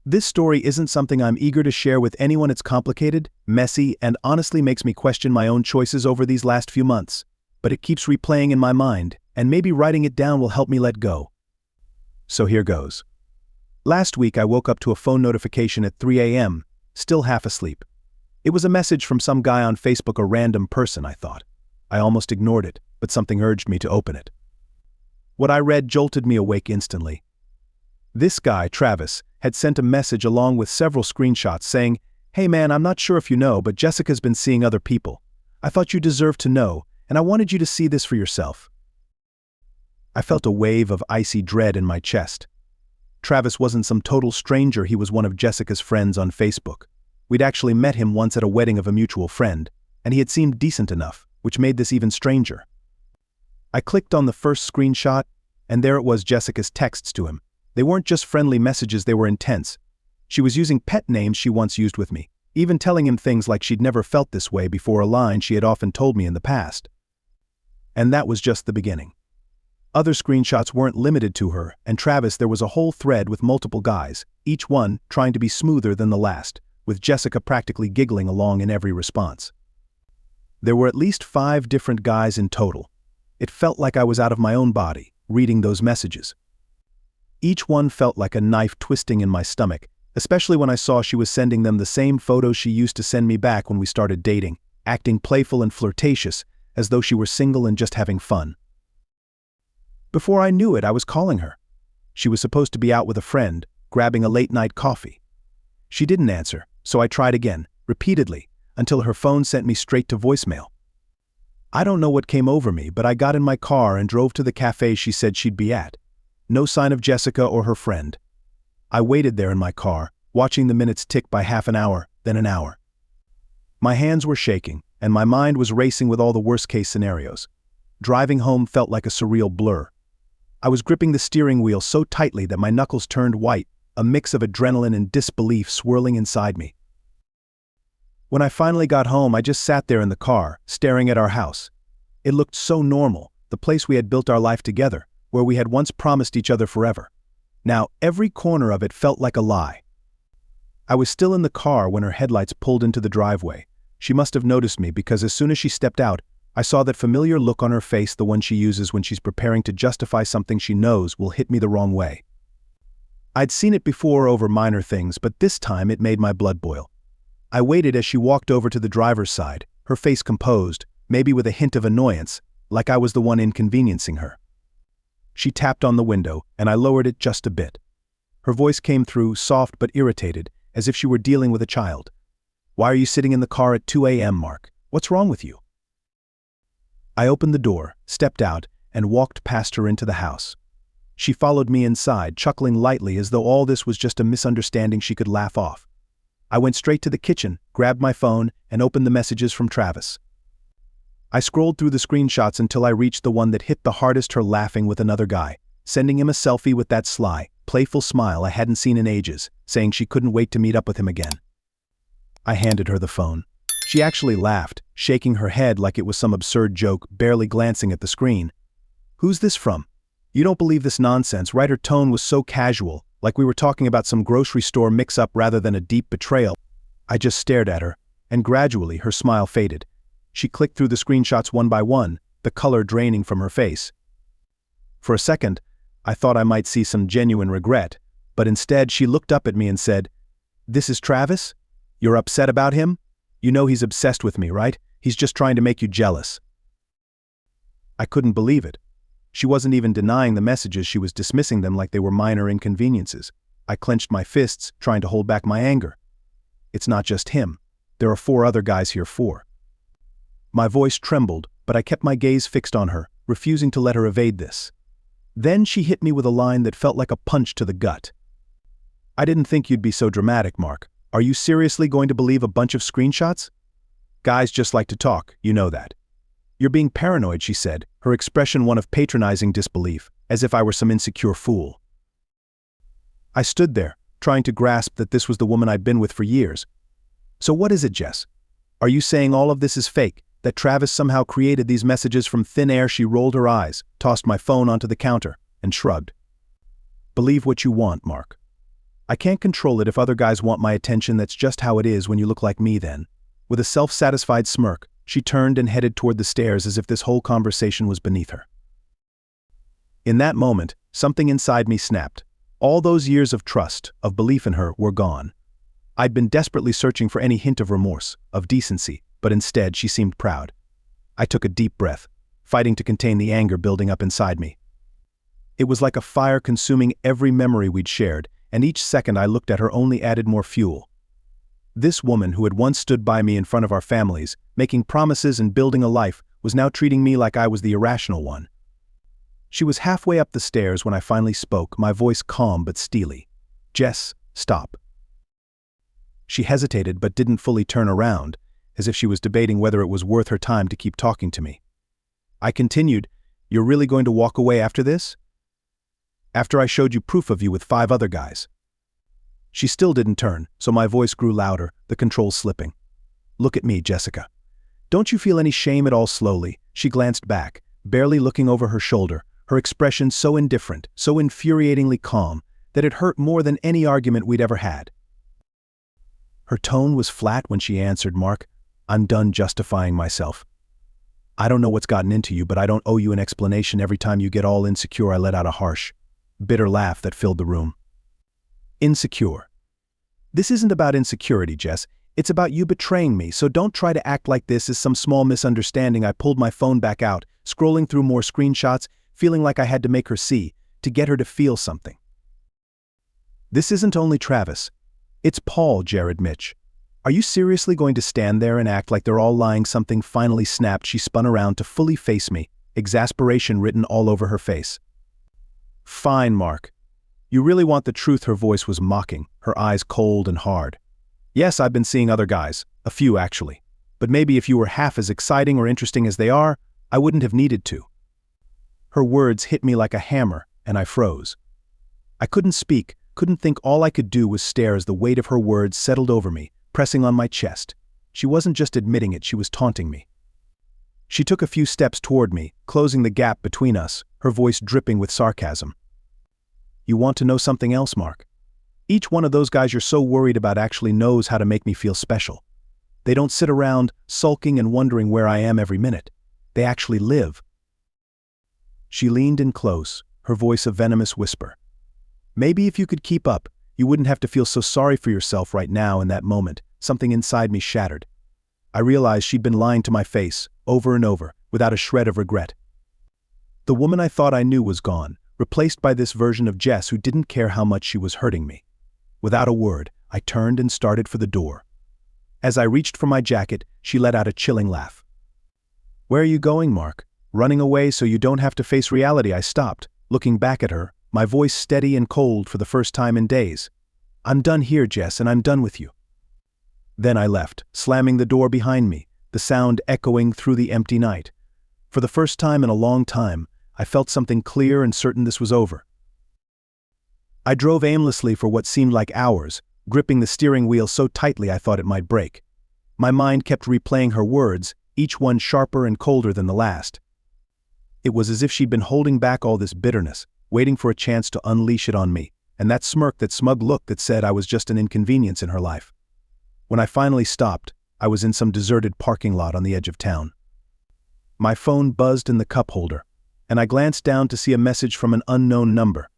This story isn't something I'm eager to share with anyone. It's complicated, messy, and honestly makes me question my own choices over these last few months. But it keeps replaying in my mind, and maybe writing it down will help me let go. So here goes. Last week I woke up to a phone notification at 3 a.m., still half asleep. It was a message from some guy on Facebook, a random person, I thought. I almost ignored it, but something urged me to open it. What I read jolted me awake instantly. This guy, Travis, had sent a message along with several screenshots saying, "Hey man, I'm not sure if you know, but Jessica's been seeing other people. I thought you deserved to know, and I wanted you to see this for yourself." I felt a wave of icy dread in my chest. Travis wasn't some total stranger. He was one of Jessica's friends on Facebook. We'd actually met him once at a wedding of a mutual friend, and he had seemed decent enough, which made this even stranger. I clicked on the first screenshot, and there it was, Jessica's texts to him. They weren't just friendly messages, they were intense. She was using pet names she once used with me, even telling him things like she'd never felt this way before, a line she had often told me in the past. And that was just the beginning. Other screenshots weren't limited to her, and Travis. There was a whole thread with multiple guys, each one trying to be smoother than the last, with Jessica practically giggling along in every response. There were at least 5 different guys in total. It felt like I was out of my own body, reading those messages. Each one felt like a knife twisting in my stomach, especially when I saw she was sending them the same photos she used to send me back when we started dating, acting playful and flirtatious, as though she were single and just having fun. Before I knew it, I was calling her. She was supposed to be out with a friend, grabbing a late-night coffee. She didn't answer, so I tried again, repeatedly, until her phone sent me straight to voicemail. I don't know what came over me, but I got in my car and drove to the cafe she said she'd be at. No sign of Jessica or her friend. I waited there in my car, watching the minutes tick by half an hour, then an hour. My hands were shaking, and my mind was racing with all the worst-case scenarios. Driving home felt like a surreal blur. I was gripping the steering wheel so tightly that my knuckles turned white, a mix of adrenaline and disbelief swirling inside me. When I finally got home, I just sat there in the car, staring at our house. It looked so normal, the place we had built our life together, where we had once promised each other forever. Now, every corner of it felt like a lie. I was still in the car when her headlights pulled into the driveway. She must have noticed me, because as soon as she stepped out, I saw that familiar look on her face, the one she uses when she's preparing to justify something she knows will hit me the wrong way. I'd seen it before over minor things, but this time it made my blood boil. I waited as she walked over to the driver's side, her face composed, maybe with a hint of annoyance, like I was the one inconveniencing her. She tapped on the window, and I lowered it just a bit. Her voice came through, soft but irritated, as if she were dealing with a child. "Why are you sitting in the car at 2 a.m., Mark? What's wrong with you?" I opened the door, stepped out, and walked past her into the house. She followed me inside, chuckling lightly as though all this was just a misunderstanding she could laugh off. I went straight to the kitchen, grabbed my phone, and opened the messages from Travis. I scrolled through the screenshots until I reached the one that hit the hardest, her laughing with another guy, sending him a selfie with that sly, playful smile I hadn't seen in ages, saying she couldn't wait to meet up with him again. I handed her the phone. She actually laughed, shaking her head like it was some absurd joke, barely glancing at the screen. "Who's this from? You don't believe this nonsense, right?" Her tone was so casual, like we were talking about some grocery store mix-up rather than a deep betrayal. I just stared at her, and gradually her smile faded. She clicked through the screenshots one by one, the color draining from her face. For a second, I thought I might see some genuine regret, but instead she looked up at me and said, "This is Travis? You're upset about him? You know he's obsessed with me, right? He's just trying to make you jealous." I couldn't believe it. She wasn't even denying the messages, she was dismissing them like they were minor inconveniences. I clenched my fists, trying to hold back my anger. "It's not just him. There are 4 other guys here, 4. My voice trembled, but I kept my gaze fixed on her, refusing to let her evade this. Then she hit me with a line that felt like a punch to the gut. "I didn't think you'd be so dramatic, Mark. Are you seriously going to believe a bunch of screenshots? Guys just like to talk, you know that." "You're being paranoid," she said, her expression one of patronizing disbelief, as if I were some insecure fool. I stood there, trying to grasp that this was the woman I'd been with for years. "So what is it, Jess? Are you saying all of this is fake? That Travis somehow created these messages from thin air?" She rolled her eyes, tossed my phone onto the counter, and shrugged. "Believe what you want, Mark. I can't control it if other guys want my attention. That's just how it is when you look like me then. With a self-satisfied smirk, she turned and headed toward the stairs as if this whole conversation was beneath her. In that moment, something inside me snapped. All those years of trust, of belief in her, were gone. I'd been desperately searching for any hint of remorse, of decency, but instead she seemed proud. I took a deep breath, fighting to contain the anger building up inside me. It was like a fire consuming every memory we'd shared, and each second I looked at her only added more fuel. This woman who had once stood by me in front of our families, making promises and building a life, was now treating me like I was the irrational one. She was halfway up the stairs when I finally spoke, my voice calm but steely. "Jess, stop." She hesitated but didn't fully turn around, as if she was debating whether it was worth her time to keep talking to me. I continued, "You're really going to walk away after this? After I showed you proof of you with 5 other guys?" She still didn't turn, so my voice grew louder, the controls slipping. "Look at me, Jessica. Don't you feel any shame at all?" Slowly, she glanced back, barely looking over her shoulder, her expression so indifferent, so infuriatingly calm, that it hurt more than any argument we'd ever had. Her tone was flat when she answered, "Mark, I'm done justifying myself. I don't know what's gotten into you, but I don't owe you an explanation. Every time you get all insecure." I let out a harsh, bitter laugh that filled the room. "Insecure? This isn't about insecurity, Jess. It's about you betraying me, so don't try to act like this is some small misunderstanding." I pulled my phone back out, scrolling through more screenshots, feeling like I had to make her see, to get her to feel something. "This isn't only Travis. It's Paul," Jared Mitch. "Are you seriously going to stand there and act like they're all lying?" Something finally snapped. She spun around to fully face me, exasperation written all over her face. "Fine, Mark. You really want the truth?" Her voice was mocking, her eyes cold and hard. "Yes, I've been seeing other guys, a few actually. But maybe if you were half as exciting or interesting as they are, I wouldn't have needed to." Her words hit me like a hammer, and I froze. I couldn't speak, couldn't think. All I could do was stare as the weight of her words settled over me, pressing on my chest. She wasn't just admitting it, she was taunting me. She took a few steps toward me, closing the gap between us, her voice dripping with sarcasm. "You want to know something else, Mark? Each one of those guys you're so worried about actually knows how to make me feel special. They don't sit around, sulking and wondering where I am every minute. They actually live." She leaned in close, her voice a venomous whisper. "Maybe if you could keep up, you wouldn't have to feel so sorry for yourself right now." In that moment, something inside me shattered. I realized she'd been lying to my face, over and over, without a shred of regret. The woman I thought I knew was gone, replaced by this version of Jess who didn't care how much she was hurting me. Without a word, I turned and started for the door. As I reached for my jacket, she let out a chilling laugh. "Where are you going, Mark? Running away so you don't have to face reality?" I stopped, looking back at her, my voice steady and cold for the first time in days. "I'm done here, Jess, and I'm done with you." Then I left, slamming the door behind me, the sound echoing through the empty night. For the first time in a long time, I felt something clear and certain: this was over. I drove aimlessly for what seemed like hours, gripping the steering wheel so tightly I thought it might break. My mind kept replaying her words, each one sharper and colder than the last. It was as if she'd been holding back all this bitterness, waiting for a chance to unleash it on me, and that smirk, that smug look that said I was just an inconvenience in her life. When I finally stopped, I was in some deserted parking lot on the edge of town. My phone buzzed in the cup holder, and I glanced down to see a message from an unknown number.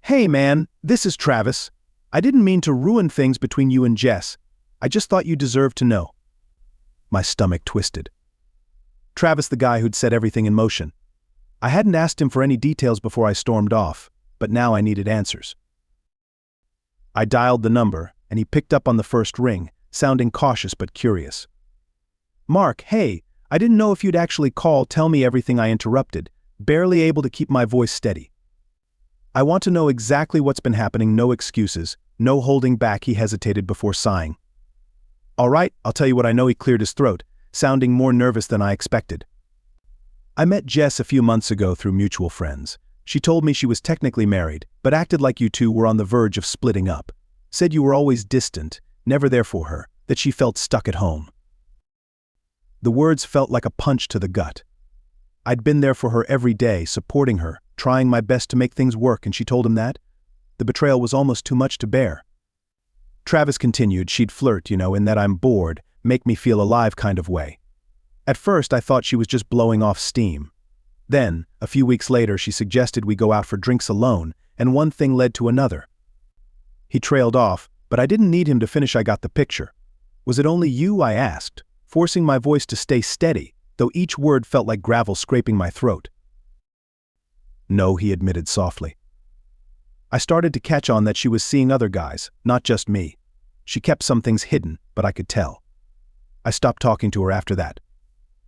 "Hey man, this is Travis. I didn't mean to ruin things between you and Jess. I just thought you deserved to know." My stomach twisted. Travis, the guy who'd set everything in motion. I hadn't asked him for any details before I stormed off, but now I needed answers. I dialed the number, and he picked up on the first ring, sounding cautious but curious. "Mark, hey, I didn't know if you'd actually call." "Tell me everything," I interrupted, barely able to keep my voice steady. "I want to know exactly what's been happening, no excuses, no holding back." He hesitated before sighing. "All right, I'll tell you what I know." He cleared his throat, sounding more nervous than I expected. "I met Jess a few months ago through mutual friends. She told me she was technically married, but acted like you two were on the verge of splitting up. Said you were always distant, never there for her, that she felt stuck at home." The words felt like a punch to the gut. I'd been there for her every day, supporting her, trying my best to make things work, and she told him that? The betrayal was almost too much to bear. Travis continued. She'd flirt, in that I'm bored, make me feel alive kind of way. At first, I thought she was just blowing off steam. Then, a few weeks later, she suggested we go out for drinks alone, and one thing led to another. He trailed off, but I didn't need him to finish. I got the picture. Was it only you? I asked, forcing my voice to stay steady, though each word felt like gravel scraping my throat. No, he admitted softly. I started to catch on that she was seeing other guys, not just me. She kept some things hidden, but I could tell. I stopped talking to her after that.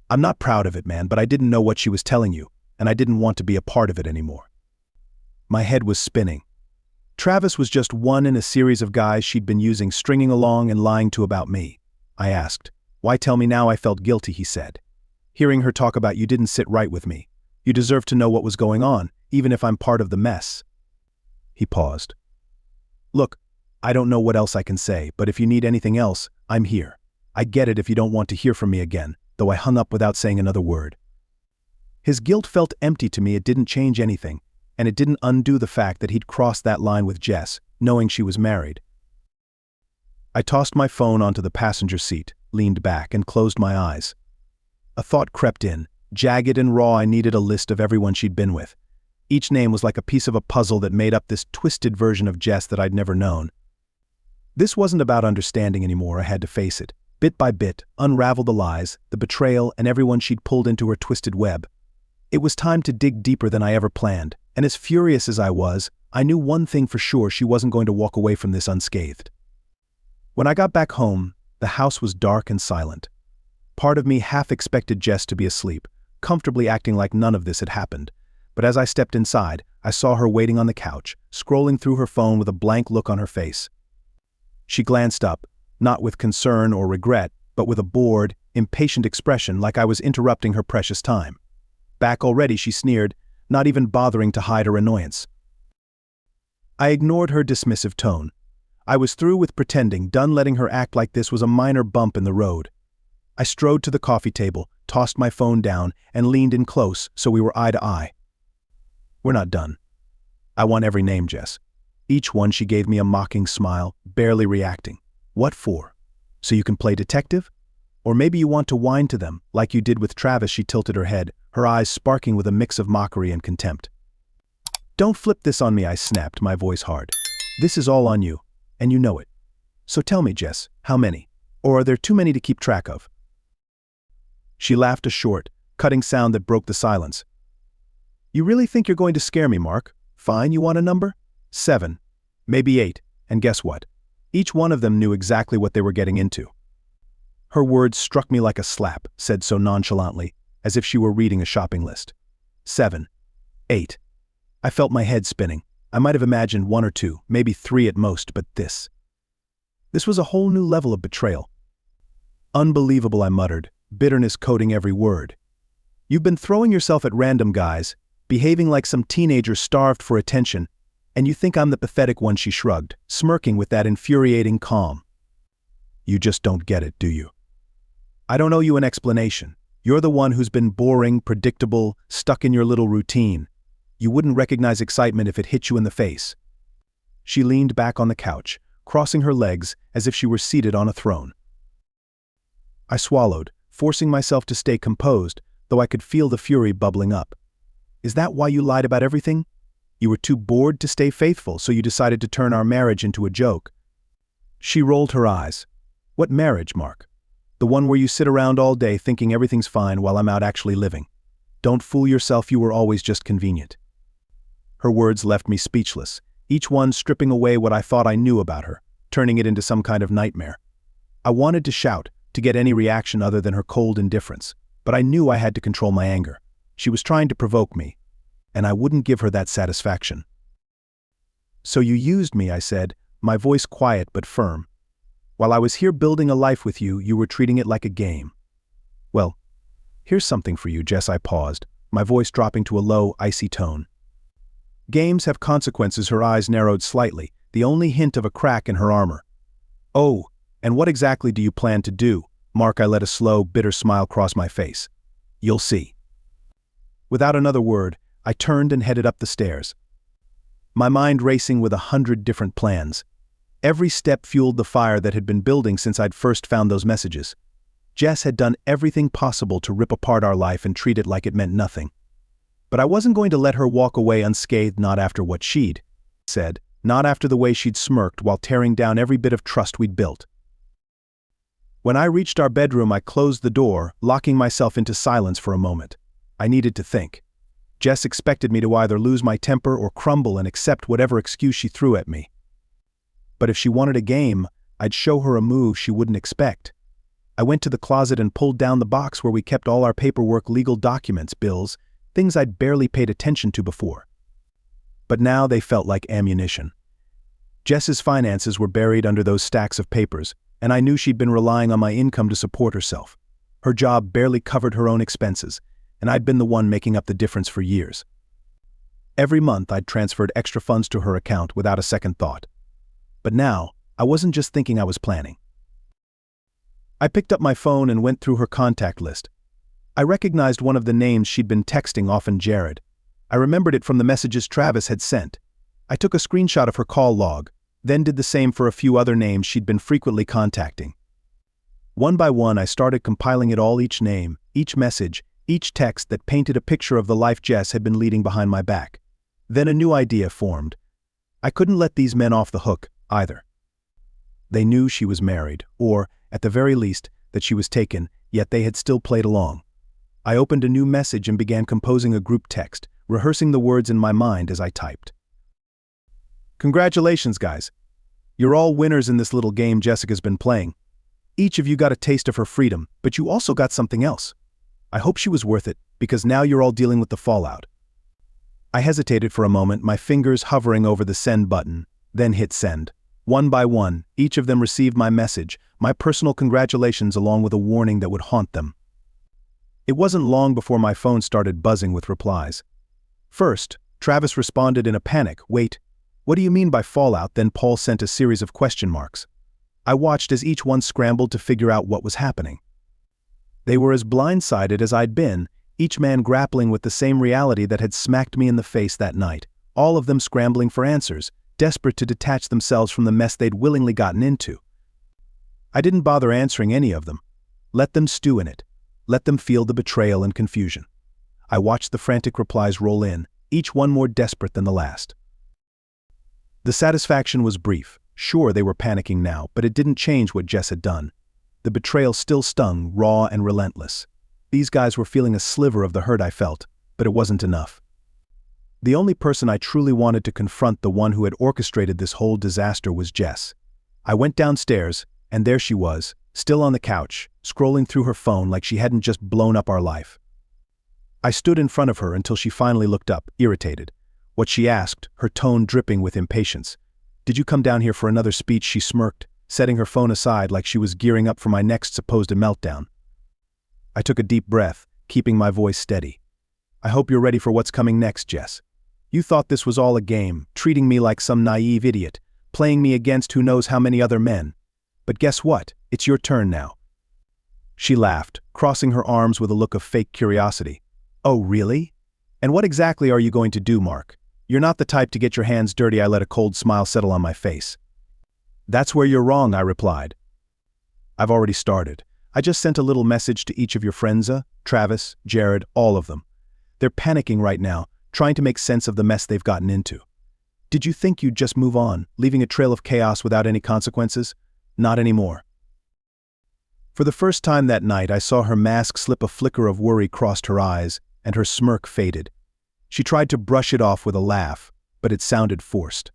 I'm not proud of it, man, but I didn't know what she was telling you, and I didn't want to be a part of it anymore. My head was spinning. Travis was just one in a series of guys she'd been using, stringing along and lying to about me. I asked. Why tell me now? I felt guilty, he said. Hearing her talk about you didn't sit right with me. You deserve to know what was going on, even if I'm part of the mess. He paused. Look, I don't know what else I can say, but if you need anything else, I'm here. I get it if you don't want to hear from me again, though I hung up without saying another word. His guilt felt empty to me. It didn't change anything, and it didn't undo the fact that he'd crossed that line with Jess, knowing she was married. I tossed my phone onto the passenger seat, leaned back, and closed my eyes. A thought crept in, jagged and raw. I needed a list of everyone she'd been with. Each name was like a piece of a puzzle that made up this twisted version of Jess that I'd never known. This wasn't about understanding anymore. I had to face it. Bit by bit, unravel the lies, the betrayal, and everyone she'd pulled into her twisted web. It was time to dig deeper than I ever planned, and as furious as I was, I knew one thing for sure: she wasn't going to walk away from this unscathed. When I got back home, the house was dark and silent. Part of me half expected Jess to be asleep, comfortably acting like none of this had happened. But as I stepped inside, I saw her waiting on the couch, scrolling through her phone with a blank look on her face. She glanced up, not with concern or regret, but with a bored, impatient expression, like I was interrupting her precious time. Back already, she sneered, not even bothering to hide her annoyance. I ignored her dismissive tone. I was through with pretending, done letting her act like this was a minor bump in the road. I strode to the coffee table, tossed my phone down, and leaned in close so we were eye to eye. We're not done. I want every name, Jess. Each one. She gave me a mocking smile, barely reacting. What for? So you can play detective? Or maybe you want to whine to them, like you did with Travis. She tilted her head, her eyes sparking with a mix of mockery and contempt. Don't flip this on me, I snapped, my voice hard. This is all on you, and you know it. So tell me, Jess, how many? Or are there too many to keep track of? She laughed, a short, cutting sound that broke the silence. You really think you're going to scare me, Mark? Fine, you want a number? 7. Maybe 8. And guess what? Each one of them knew exactly what they were getting into. Her words struck me like a slap, said so nonchalantly, as if she were reading a shopping list. 7. 8. I felt my head spinning. I might have imagined 1 or 2, maybe 3 at most, but this was a whole new level of betrayal. Unbelievable, I muttered, bitterness coating every word. You've been throwing yourself at random guys, behaving like some teenager starved for attention, and you think I'm the pathetic one, she shrugged, smirking with that infuriating calm. You just don't get it, do you? I don't owe you an explanation. You're the one who's been boring, predictable, stuck in your little routine. You wouldn't recognize excitement if it hit you in the face. She leaned back on the couch, crossing her legs as if she were seated on a throne. I swallowed, forcing myself to stay composed, though I could feel the fury bubbling up. Is that why you lied about everything? You were too bored to stay faithful, so you decided to turn our marriage into a joke. She rolled her eyes. What marriage, Mark? The one where you sit around all day thinking everything's fine while I'm out actually living. Don't fool yourself, you were always just convenient. Her words left me speechless, each one stripping away what I thought I knew about her, turning it into some kind of nightmare. I wanted to shout, to get any reaction other than her cold indifference, but I knew I had to control my anger. She was trying to provoke me, and I wouldn't give her that satisfaction. So you used me, I said, my voice quiet but firm. While I was here building a life with you, you were treating it like a game. Well, here's something for you, Jess. I paused, my voice dropping to a low, icy tone. Games have consequences. Her eyes narrowed slightly, the only hint of a crack in her armor. Oh, and what exactly do you plan to do? Mark, I let a slow, bitter smile cross my face. You'll see. Without another word, I turned and headed up the stairs. My mind racing with 100 different plans. Every step fueled the fire that had been building since I'd first found those messages. Jess had done everything possible to rip apart our life and treat it like it meant nothing. But I wasn't going to let her walk away unscathed, not after what she'd said, not after the way she'd smirked while tearing down every bit of trust we'd built. When I reached our bedroom, I closed the door, locking myself into silence for a moment. I needed to think. Jess expected me to either lose my temper or crumble and accept whatever excuse she threw at me. But if she wanted a game, I'd show her a move she wouldn't expect. I went to the closet and pulled down the box where we kept all our paperwork, legal documents, bills, things I'd barely paid attention to before. But now they felt like ammunition. Jess's finances were buried under those stacks of papers, and I knew she'd been relying on my income to support herself. Her job barely covered her own expenses, and I'd been the one making up the difference for years. Every month I'd transferred extra funds to her account without a second thought. But now, I wasn't just thinking, I was planning. I picked up my phone and went through her contact list. I recognized one of the names she'd been texting, often Jared. I remembered it from the messages Travis had sent. I took a screenshot of her call log, then did the same for a few other names she'd been frequently contacting. One by one, I started compiling it all, each name, each message, each text that painted a picture of the life Jess had been leading behind my back. Then a new idea formed. I couldn't let these men off the hook, either. They knew she was married, or, at the very least, that she was taken, yet they had still played along. I opened a new message and began composing a group text, rehearsing the words in my mind as I typed. Congratulations, guys. You're all winners in this little game Jessica's been playing. Each of you got a taste of her freedom, but you also got something else. I hope she was worth it, because now you're all dealing with the fallout. I hesitated for a moment, my fingers hovering over the send button, then hit send. One by one, each of them received my message, my personal congratulations, along with a warning that would haunt them. It wasn't long before my phone started buzzing with replies. First, Travis responded in a panic, "Wait, what do you mean by fallout?" Then Paul sent a series of question marks. I watched as each one scrambled to figure out what was happening. They were as blindsided as I'd been, each man grappling with the same reality that had smacked me in the face that night, all of them scrambling for answers, desperate to detach themselves from the mess they'd willingly gotten into. I didn't bother answering any of them. Let them stew in it. Let them feel the betrayal and confusion. I watched the frantic replies roll in, each one more desperate than the last. The satisfaction was brief. Sure, they were panicking now, but it didn't change what Jess had done. The betrayal still stung, raw and relentless. These guys were feeling a sliver of the hurt I felt, but it wasn't enough. The only person I truly wanted to confront, the one who had orchestrated this whole disaster, was Jess. I went downstairs, and there she was, still on the couch, scrolling through her phone like she hadn't just blown up our life. I stood in front of her until she finally looked up, irritated. What she asked, her tone dripping with impatience. "Did you come down here for another speech?" She smirked, setting her phone aside like she was gearing up for my next supposed meltdown. I took a deep breath, keeping my voice steady. "I hope you're ready for what's coming next, Jess. You thought this was all a game, treating me like some naive idiot, playing me against who knows how many other men. But guess what? It's your turn now." She laughed, crossing her arms with a look of fake curiosity. "Oh, really? And what exactly are you going to do, Mark? You're not the type to get your hands dirty." I let a cold smile settle on my face. "That's where you're wrong," I replied. "I've already started. I just sent a little message to each of your friends, Travis, Jared, all of them. They're panicking right now, trying to make sense of the mess they've gotten into. Did you think you'd just move on, leaving a trail of chaos without any consequences? Not anymore." For the first time that night, I saw her mask slip. A flicker of worry crossed her eyes, and her smirk faded. She tried to brush it off with a laugh, but it sounded forced.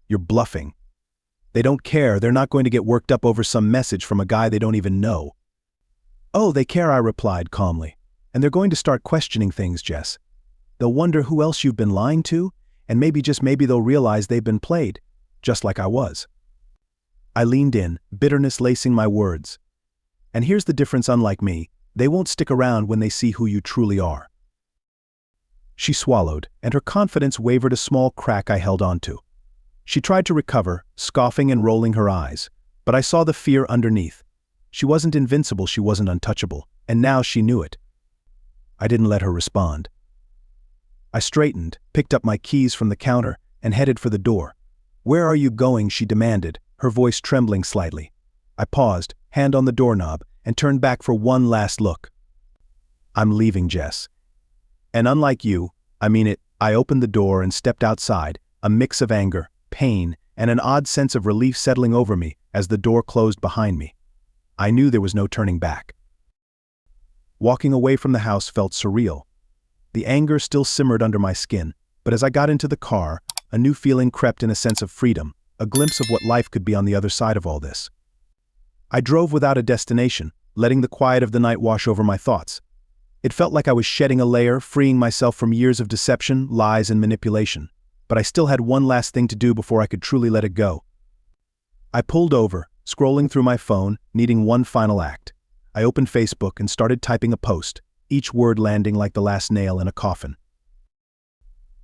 "You're bluffing. They don't care. They're not going to get worked up over some message from a guy they don't even know." "Oh, they care," I replied calmly. "And they're going to start questioning things, Jess. They'll wonder who else you've been lying to, and maybe, just maybe, they'll realize they've been played, just like I was." I leaned in, bitterness lacing my words. "And here's the difference, unlike me, they won't stick around when they see who you truly are." She swallowed, and her confidence wavered. A small crack I held onto. She tried to recover, scoffing and rolling her eyes, but I saw the fear underneath. She wasn't invincible, she wasn't untouchable, and now she knew it. I didn't let her respond. I straightened, picked up my keys from the counter, and headed for the door. "Where are you going?" she demanded, her voice trembling slightly. I paused, hand on the doorknob, and turned back for one last look. I'm leaving, Jess. And unlike you, I mean it, I opened the door and stepped outside, a mix of anger, pain, and an odd sense of relief settling over me as the door closed behind me. I knew there was no turning back. Walking away from the house felt surreal. The anger still simmered under my skin, but as I got into the car, a new feeling crept in, a sense of freedom, a glimpse of what life could be on the other side of all this. I drove without a destination, letting the quiet of the night wash over my thoughts. It felt like I was shedding a layer, freeing myself from years of deception, lies, and manipulation. But I still had one last thing to do before I could truly let it go. I pulled over, scrolling through my phone, needing one final act. I opened Facebook and started typing a post, each word landing like the last nail in a coffin.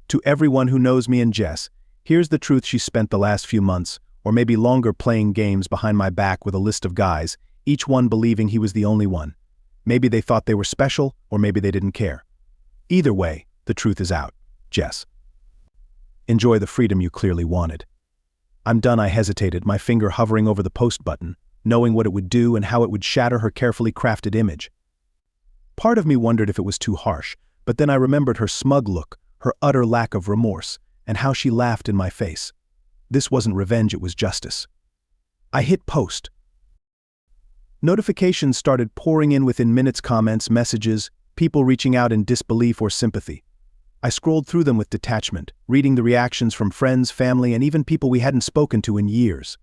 To everyone who knows me and Jess, here's the truth: she spent the last few months, or maybe longer, playing games behind my back with a list of guys, each one believing he was the only one. Maybe they thought they were special, or maybe they didn't care. Either way, the truth is out. Jess. Enjoy the freedom you clearly wanted. I'm done. I hesitated, my finger hovering over the post button, knowing what it would do and how it would shatter her carefully crafted image. Part of me wondered if it was too harsh, but then I remembered her smug look, her utter lack of remorse, and how she laughed in my face. This wasn't revenge, it was justice. I hit post. Notifications started pouring in within minutes: comments, messages, people reaching out in disbelief or sympathy. I scrolled through them with detachment, reading the reactions from friends, family, and even people we hadn't spoken to in years.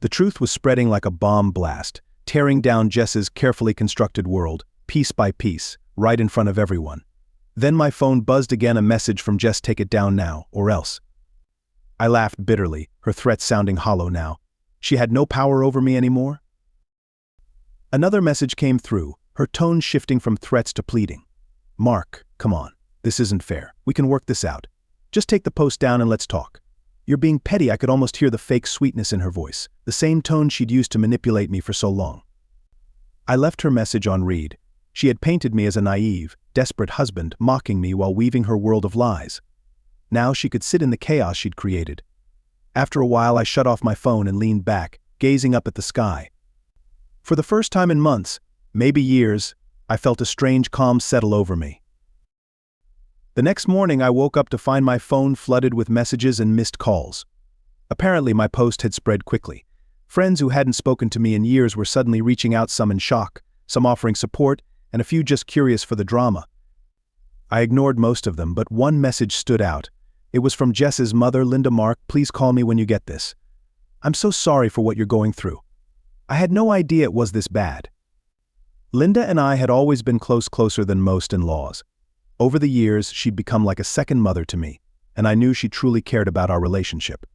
The truth was spreading like a bomb blast, tearing down Jess's carefully constructed world, piece by piece, right in front of everyone. Then my phone buzzed again, a message from Jess: take it down now, or else. I laughed bitterly, her threats sounding hollow now. She had no power over me anymore? Another message came through, her tone shifting from threats to pleading. Mark, come on, this isn't fair. We can work this out. Just take the post down and let's talk. You're being petty. I could almost hear the fake sweetness in her voice, the same tone she'd used to manipulate me for so long. I left her message on read. She had painted me as a naive, desperate husband, mocking me while weaving her world of lies. Now she could sit in the chaos she'd created. After a while, I shut off my phone and leaned back, gazing up at the sky. For the first time in months, maybe years, I felt a strange calm settle over me. The next morning, I woke up to find my phone flooded with messages and missed calls. Apparently, my post had spread quickly. Friends who hadn't spoken to me in years were suddenly reaching out, some in shock, some offering support, and a few just curious for the drama. I ignored most of them, but one message stood out. It was from Jess's mother: Linda. Mark, please call me when you get this. I'm so sorry for what you're going through. I had no idea it was this bad. Linda and I had always been closer than most in-laws. Over the years, she'd become like a second mother to me, and I knew she truly cared about our relationship.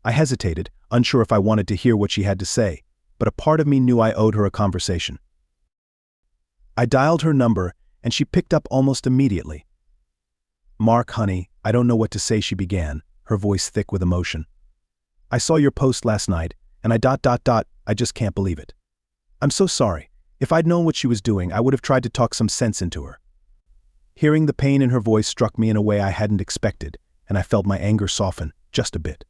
I hesitated, unsure if I wanted to hear what she had to say, but a part of me knew I owed her a conversation. I dialed her number, and she picked up almost immediately. Mark, honey, I don't know what to say, she began, her voice thick with emotion. I saw your post last night, and I just can't believe it. I'm so sorry. If I'd known what she was doing, I would have tried to talk some sense into her. Hearing the pain in her voice struck me in a way I hadn't expected, and I felt my anger soften, just a bit.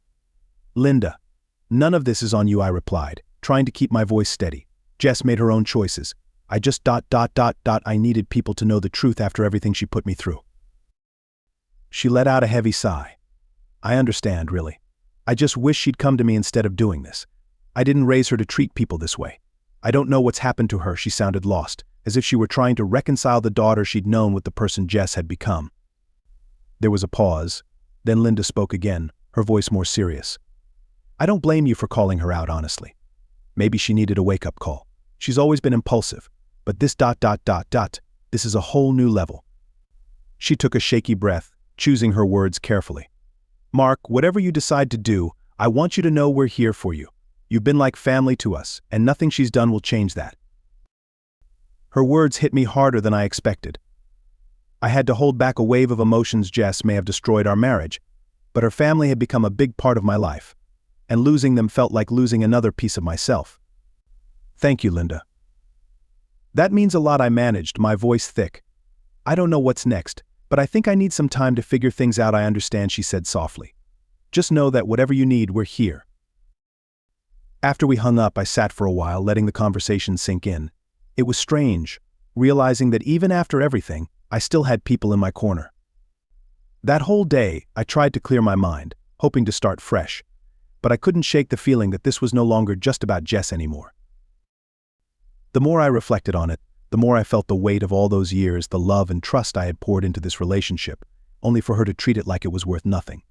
Linda, none of this is on you, I replied, trying to keep my voice steady. Jess made her own choices. I just I needed people to know the truth after everything she put me through. She let out a heavy sigh. I understand, really. I just wish she'd come to me instead of doing this. I didn't raise her to treat people this way. I don't know what's happened to her. She sounded lost, as if she were trying to reconcile the daughter she'd known with the person Jess had become. There was a pause. Then Linda spoke again, her voice more serious. I don't blame you for calling her out, honestly. Maybe she needed a wake-up call. She's always been impulsive, but this this is a whole new level. She took a shaky breath, choosing her words carefully. Mark, whatever you decide to do, I want you to know we're here for you. You've been like family to us, and nothing she's done will change that. Her words hit me harder than I expected. I had to hold back a wave of emotions. Jess may have destroyed our marriage, but her family had become a big part of my life, and losing them felt like losing another piece of myself. Thank you, Linda. That means a lot, I managed, my voice thick. I don't know what's next, but I think I need some time to figure things out. I understand, she said softly. Just know that whatever you need, we're here. After we hung up, I sat for a while, letting the conversation sink in. It was strange, realizing that even after everything, I still had people in my corner. That whole day, I tried to clear my mind, hoping to start fresh. But I couldn't shake the feeling that this was no longer just about Jess anymore. The more I reflected on it, the more I felt the weight of all those years, the love and trust I had poured into this relationship, only for her to treat it like it was worth nothing.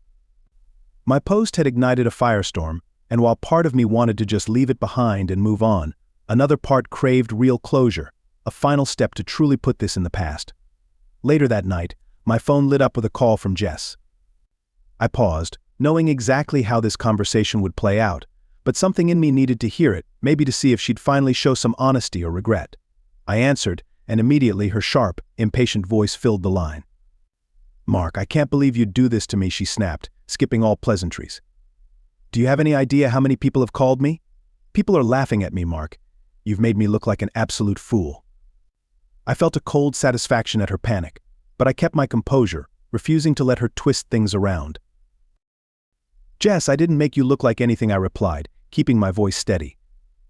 My post had ignited a firestorm, and while part of me wanted to just leave it behind and move on, another part craved real closure, a final step to truly put this in the past. Later that night, my phone lit up with a call from Jess. I paused, knowing exactly how this conversation would play out, but something in me needed to hear it, maybe to see if she'd finally show some honesty or regret. I answered, and immediately her sharp, impatient voice filled the line. "Mark, I can't believe you'd do this to me," she snapped, skipping all pleasantries. "Do you have any idea how many people have called me? People are laughing at me, Mark. You've made me look like an absolute fool." I felt a cold satisfaction at her panic, but I kept my composure, refusing to let her twist things around. "Jess, I didn't make you look like anything," I replied, keeping my voice steady.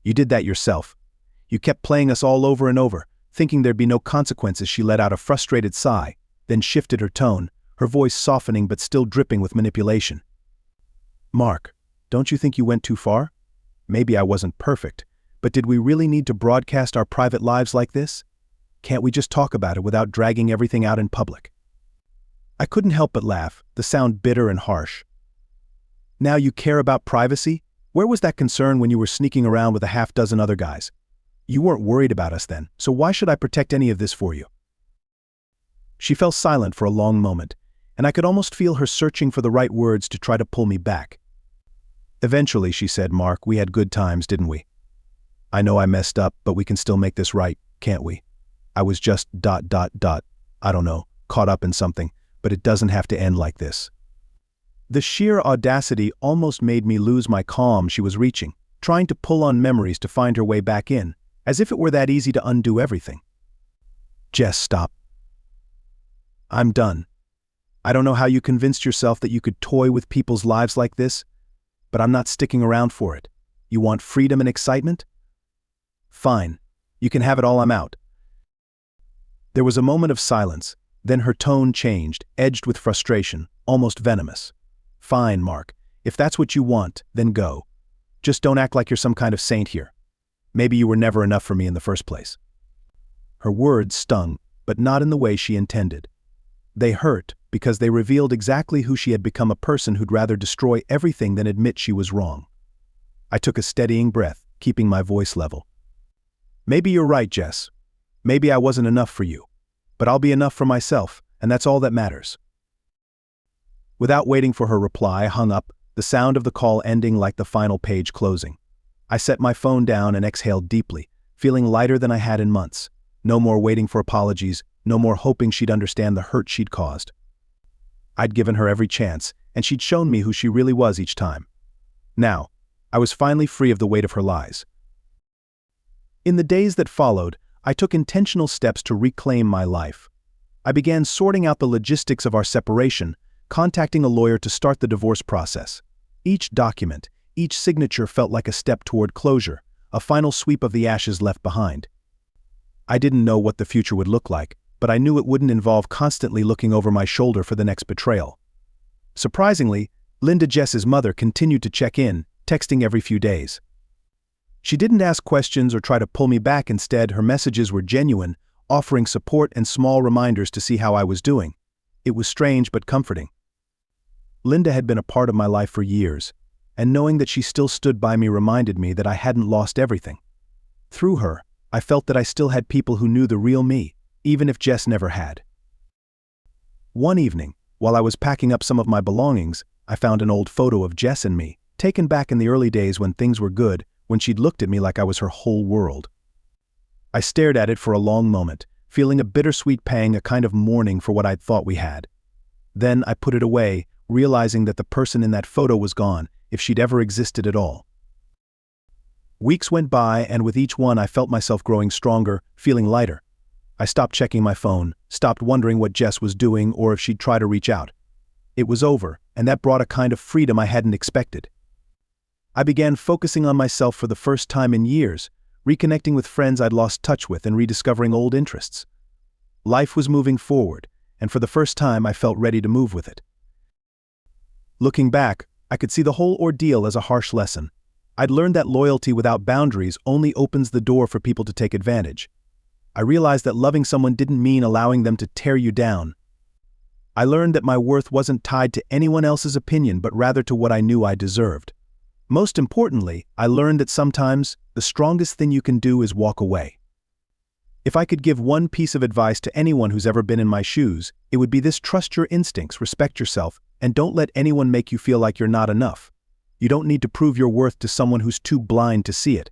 "You did that yourself. You kept playing us all over and over, thinking there'd be no consequences." She let out a frustrated sigh, then shifted her tone, her voice softening but still dripping with manipulation. "Mark, don't you think you went too far? Maybe I wasn't perfect, but did we really need to broadcast our private lives like this? Can't we just talk about it without dragging everything out in public?" I couldn't help but laugh, the sound bitter and harsh. "Now you care about privacy? Where was that concern when you were sneaking around with a half-dozen other guys? You weren't worried about us then, so why should I protect any of this for you?" She fell silent for a long moment, and I could almost feel her searching for the right words to try to pull me back. Eventually, she said, "Mark, we had good times, didn't we? I know I messed up, but we can still make this right, can't we? I was just ... I don't know, caught up in something, but it doesn't have to end like this." The sheer audacity almost made me lose my calm. She was reaching, trying to pull on memories to find her way back in, as if it were that easy to undo everything. "Jess, stop. I'm done. I don't know how you convinced yourself that you could toy with people's lives like this, but I'm not sticking around for it. You want freedom and excitement? Fine. You can have it all. I'm out." There was a moment of silence, then her tone changed, edged with frustration, almost venomous. "Fine, Mark. If that's what you want, then go. Just don't act like you're some kind of saint here. Maybe you were never enough for me in the first place." Her words stung, but not in the way she intended. They hurt because they revealed exactly who she had become, a person who'd rather destroy everything than admit she was wrong. I took a steadying breath, keeping my voice level. "Maybe you're right, Jess. Maybe I wasn't enough for you. But I'll be enough for myself, and that's all that matters." Without waiting for her reply, I hung up, the sound of the call ending like the final page closing. I set my phone down and exhaled deeply, feeling lighter than I had in months. No more waiting for apologies, no more hoping she'd understand the hurt she'd caused. I'd given her every chance, and she'd shown me who she really was each time. Now, I was finally free of the weight of her lies. In the days that followed, I took intentional steps to reclaim my life. I began sorting out the logistics of our separation, contacting a lawyer to start the divorce process. Each document, each signature felt like a step toward closure, a final sweep of the ashes left behind. I didn't know what the future would look like, but I knew it wouldn't involve constantly looking over my shoulder for the next betrayal. Surprisingly, Linda, Jess's mother, continued to check in, texting every few days. She didn't ask questions or try to pull me back. Instead, her messages were genuine, offering support and small reminders to see how I was doing. It was strange but comforting. Linda had been a part of my life for years, and knowing that she still stood by me reminded me that I hadn't lost everything. Through her, I felt that I still had people who knew the real me, even if Jess never had. One evening, while I was packing up some of my belongings, I found an old photo of Jess and me, taken back in the early days when things were good, when she'd looked at me like I was her whole world. I stared at it for a long moment, feeling a bittersweet pang, a kind of mourning for what I'd thought we had. Then I put it away, realizing that the person in that photo was gone, if she'd ever existed at all. Weeks went by, and with each one I felt myself growing stronger, feeling lighter. I stopped checking my phone, stopped wondering what Jess was doing or if she'd try to reach out. It was over, and that brought a kind of freedom I hadn't expected. I began focusing on myself for the first time in years, reconnecting with friends I'd lost touch with and rediscovering old interests. Life was moving forward, and for the first time I felt ready to move with it. Looking back, I could see the whole ordeal as a harsh lesson. I'd learned that loyalty without boundaries only opens the door for people to take advantage. I realized that loving someone didn't mean allowing them to tear you down. I learned that my worth wasn't tied to anyone else's opinion but rather to what I knew I deserved. Most importantly, I learned that sometimes the strongest thing you can do is walk away. If I could give one piece of advice to anyone who's ever been in my shoes, it would be this: trust your instincts, respect yourself, and don't let anyone make you feel like you're not enough. You don't need to prove your worth to someone who's too blind to see it.